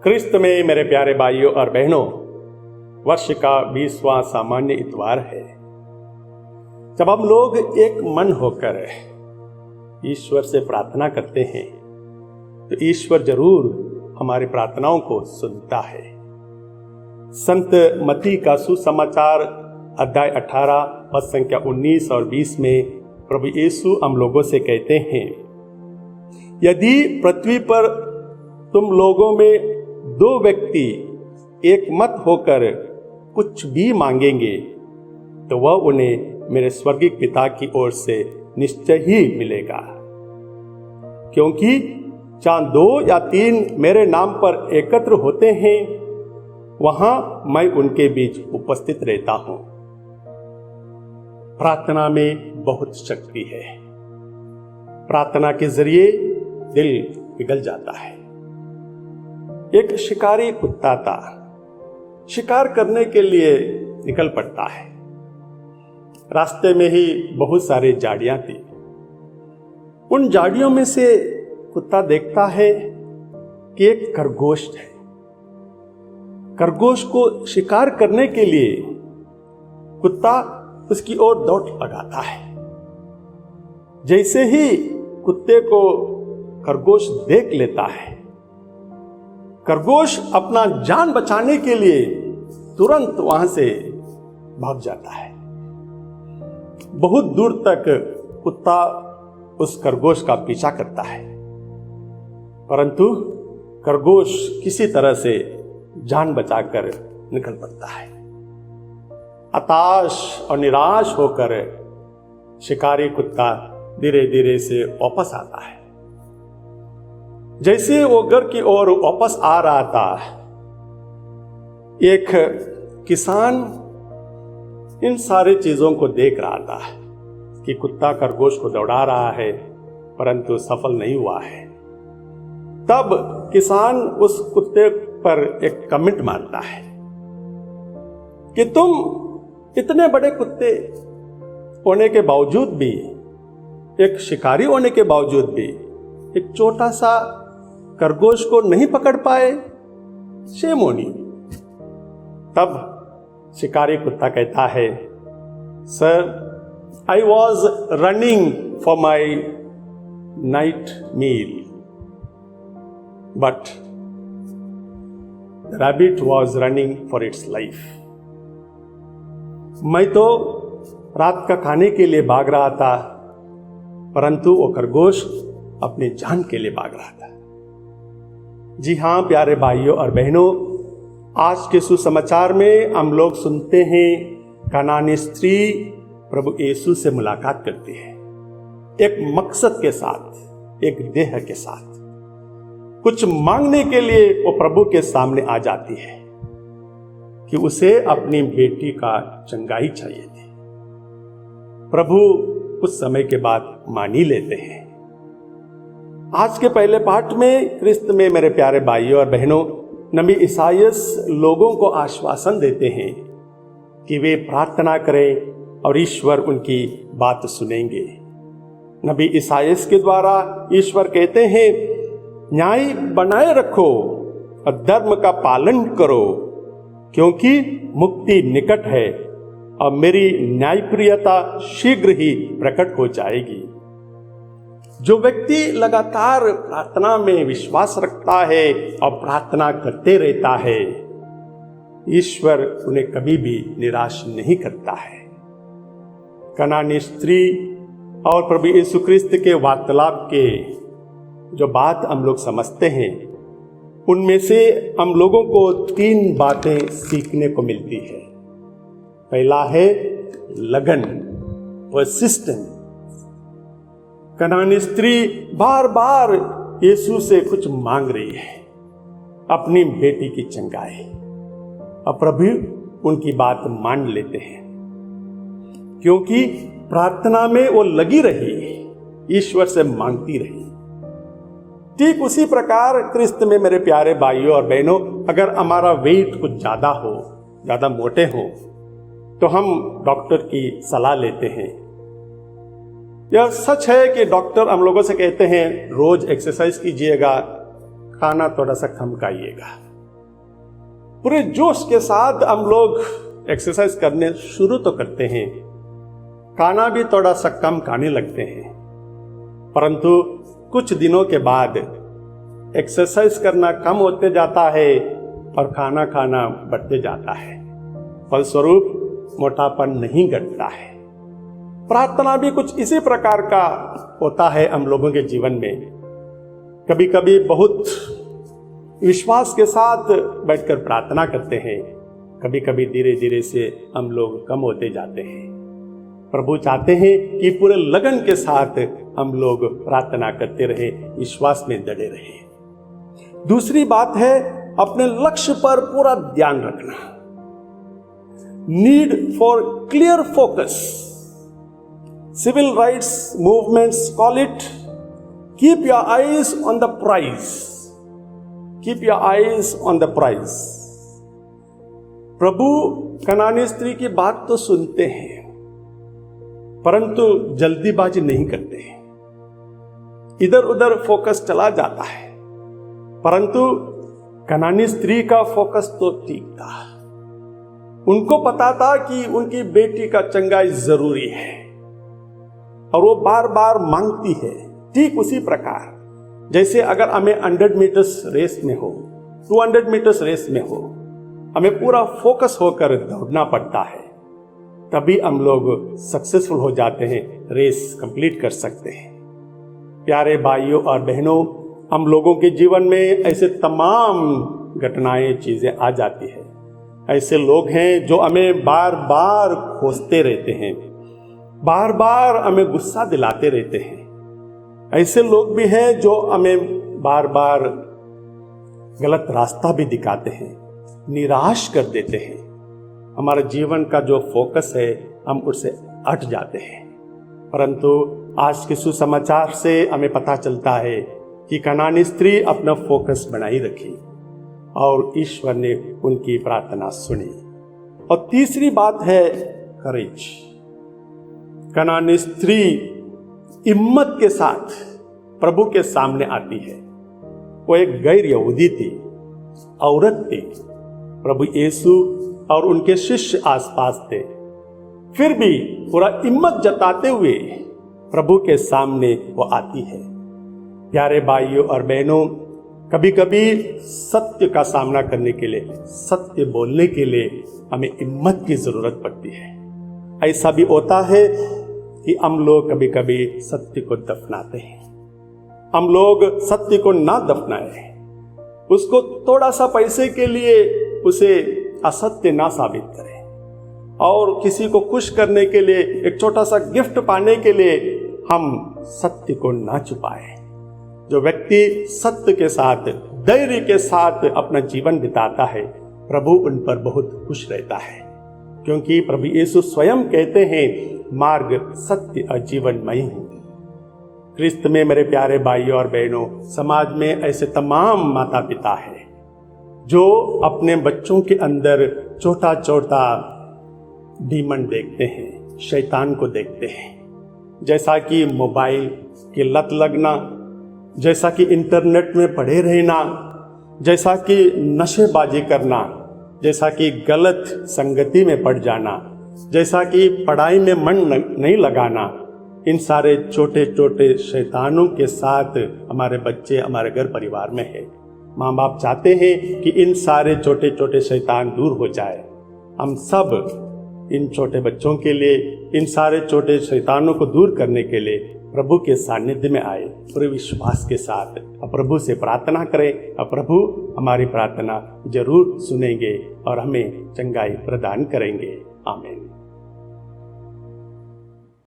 क्रिस्त में मेरे प्यारे भाइयों और बहनों, वर्ष का 20वां सामान्य इतवार है, जब हम लोग एक मन होकर ईश्वर से प्रार्थना करते हैं तो ईश्वर जरूर हमारी प्रार्थनाओं को सुनता है। संत मत्ती का सुसमाचार अध्याय 18 पद संख्या 19 और 20 में प्रभु यीशु हम लोगों से कहते हैं, यदि पृथ्वी पर तुम लोगों में 2 व्यक्ति एक मत होकर कुछ भी मांगेंगे तो वह उन्हें मेरे स्वर्गीय पिता की ओर से निश्चय ही मिलेगा। क्योंकि जहां 2 या 3 मेरे नाम पर एकत्र होते हैं, वहां मैं उनके बीच उपस्थित रहता हूं। प्रार्थना में बहुत शक्ति है। प्रार्थना के जरिए दिल पिघल जाता है। एक शिकारी कुत्ता था, शिकार करने के लिए निकल पड़ता है। रास्ते में ही बहुत सारी झाड़ियां थी। उन झाड़ियों में से कुत्ता देखता है कि एक खरगोश है। खरगोश को शिकार करने के लिए कुत्ता उसकी ओर दौड़ लगाता है। जैसे ही कुत्ते को खरगोश देख लेता है, खरगोश अपना जान बचाने के लिए तुरंत वहां से भाग जाता है। बहुत दूर तक कुत्ता उस खरगोश का पीछा करता है, परंतु खरगोश किसी तरह से जान बचाकर निकल पड़ता है। हताश और निराश होकर शिकारी कुत्ता धीरे धीरे से वापस आता है। जैसे वो घर की ओर वापस आ रहा था, एक किसान इन सारी चीजों को देख रहा था कि कुत्ता खरगोश को दौड़ा रहा है, परंतु सफल नहीं हुआ है। तब किसान उस कुत्ते पर एक कमेंट मारता है कि तुम इतने बड़े कुत्ते होने के बावजूद भी, एक शिकारी होने के बावजूद भी, एक छोटा सा खरगोश को नहीं पकड़ पाए, शेम ऑन यू। तब शिकारी कुत्ता कहता है, sir, I was running for my night meal, but the rabbit was running for its life. मैं तो रात का खाने के लिए भाग रहा था, परंतु वो खरगोश अपनी जान के लिए भाग रहा था। जी हाँ प्यारे भाइयों और बहनों, आज के सुसमाचार में हम लोग सुनते हैं कनानी स्त्री प्रभु यीशु से मुलाकात करती है, एक मकसद के साथ, एक देह के साथ। कुछ मांगने के लिए वो प्रभु के सामने आ जाती है कि उसे अपनी बेटी का चंगाई चाहिए थी। प्रभु कुछ समय के बाद मान ही लेते हैं। आज के पहले पाठ में क्रिस्त में मेरे प्यारे भाइयों और बहनों, नबी ईसाइयस लोगों को आश्वासन देते हैं कि वे प्रार्थना करें और ईश्वर उनकी बात सुनेंगे। नबी ईसाइयस के द्वारा ईश्वर कहते हैं, न्याय बनाए रखो और धर्म का पालन करो, क्योंकि मुक्ति निकट है और मेरी न्यायप्रियता शीघ्र ही प्रकट हो जाएगी। जो व्यक्ति लगातार प्रार्थना में विश्वास रखता है और प्रार्थना करते रहता है, ईश्वर उन्हें कभी भी निराश नहीं करता है। कनानी स्त्री और प्रभु यीशु क्रिस्त के वार्तालाप के जो बात हम लोग समझते हैं, उनमें से हम लोगों को 3 बातें सीखने को मिलती है। पहला है लगन, परसिस्टेंस। कनानी स्त्री बार बार यीशु से कुछ मांग रही है, अपनी बेटी की चंगाई, और प्रभु उनकी बात मान लेते हैं, क्योंकि प्रार्थना में वो लगी रही, ईश्वर से मांगती रही। ठीक उसी प्रकार क्रिस्त में मेरे प्यारे भाइयों और बहनों, अगर हमारा वेट कुछ ज्यादा हो, ज्यादा मोटे हो, तो हम डॉक्टर की सलाह लेते हैं। यह सच है कि डॉक्टर हम लोगों से कहते हैं रोज एक्सरसाइज कीजिएगा, खाना थोड़ा सा कम खाइएगा। पूरे जोश के साथ हम लोग एक्सरसाइज करने शुरू तो करते हैं, खाना भी थोड़ा सा कम खाने लगते हैं, परंतु कुछ दिनों के बाद एक्सरसाइज करना कम होते जाता है और खाना खाना बढ़ते जाता है। फलस्वरूप मोटापन नहीं घटता है। प्रार्थना भी कुछ इसी प्रकार का होता है हम लोगों के जीवन में। कभी कभी बहुत विश्वास के साथ बैठकर प्रार्थना करते हैं, कभी कभी धीरे धीरे से हम लोग कम होते जाते हैं। प्रभु चाहते हैं कि पूरे लगन के साथ हम लोग प्रार्थना करते रहे, विश्वास में डटे रहे। दूसरी बात है अपने लक्ष्य पर पूरा ध्यान रखना। Need for clear focus. Civil rights movements call it keep your eyes on the prize. Keep your eyes on the prize. प्रभु कनानी स्त्री की बात तो सुनते हैं, परंतु जल्दीबाजी नहीं करते। इधर उधर फोकस चला जाता है, परंतु कनानी स्त्री का फोकस तो ठीक था। उनको पता था कि उनकी बेटी का चंगाई जरूरी है और वो बार बार मांगती है। ठीक उसी प्रकार जैसे अगर हमें 100 मीटर्स रेस में हो, 200 मीटर्स रेस में हो, हमें पूरा फोकस होकर दौड़ना पड़ता है, तभी हम लोग सक्सेसफुल हो जाते हैं, रेस कंप्लीट कर सकते हैं। प्यारे भाइयों और बहनों, हम लोगों के जीवन में ऐसे तमाम घटनाएं, चीजें आ जाती है। ऐसे लोग हैं जो हमें बार बार कोसते रहते हैं, बार बार हमें गुस्सा दिलाते रहते हैं। ऐसे लोग भी हैं जो हमें बार बार गलत रास्ता भी दिखाते हैं, निराश कर देते हैं। हमारे जीवन का जो फोकस है हम उससे हट जाते हैं। परंतु आज के सुसमाचार से हमें पता चलता है कि कनानी स्त्री अपना फोकस बनाई रखी और ईश्वर ने उनकी प्रार्थना सुनी। और तीसरी बात है करेज। कनानी स्त्री हिम्मत के साथ प्रभु के सामने आती है। वो एक गैर यहूदी थी, औरत थी। प्रभु यीशु और उनके शिष्य आसपास थे, फिर भी पूरा हिम्मत जताते हुए प्रभु के सामने वो आती है। प्यारे भाइयों और बहनों, कभी कभी सत्य का सामना करने के लिए, सत्य बोलने के लिए हमें हिम्मत की जरूरत पड़ती है। ऐसा भी होता है कि हम लोग कभी कभी सत्य को दफनाते हैं। हम लोग सत्य को ना दफनाए, उसको थोड़ा सा पैसे के लिए उसे असत्य ना साबित करें और किसी को खुश करने के लिए, एक छोटा सा गिफ्ट पाने के लिए हम सत्य को ना छुपाएं। जो व्यक्ति सत्य के साथ, धैर्य के साथ अपना जीवन बिताता है, प्रभु उन पर बहुत खुश रहता है, क्योंकि प्रभु यीशु स्वयं कहते हैं, मार्ग, सत्य और जीवन मैं हूं। क्रिस्त में मेरे प्यारे भाइयों और बहनों, समाज में ऐसे तमाम माता पिता हैं जो अपने बच्चों के अंदर छोटा छोटा डीमन देखते हैं, शैतान को देखते हैं। जैसा कि मोबाइल की लत लगना, जैसा कि इंटरनेट में पड़े रहना, जैसा कि नशेबाजी करना, जैसा कि गलत संगति में पड़ जाना, जैसा कि पढ़ाई में मन नहीं लगाना, इन सारे छोटे छोटे शैतानों के साथ हमारे बच्चे, हमारे घर परिवार में है। माँ बाप चाहते हैं कि इन सारे छोटे छोटे शैतान दूर हो जाए। हम सब इन छोटे बच्चों के लिए, इन सारे छोटे शैतानों को दूर करने के लिए प्रभु के सानिध्य में आए, पूरे विश्वास के साथ प्रभु से प्रार्थना करें और प्रभु हमारी प्रार्थना जरूर सुनेंगे और हमें चंगाई प्रदान करेंगे। आमीन।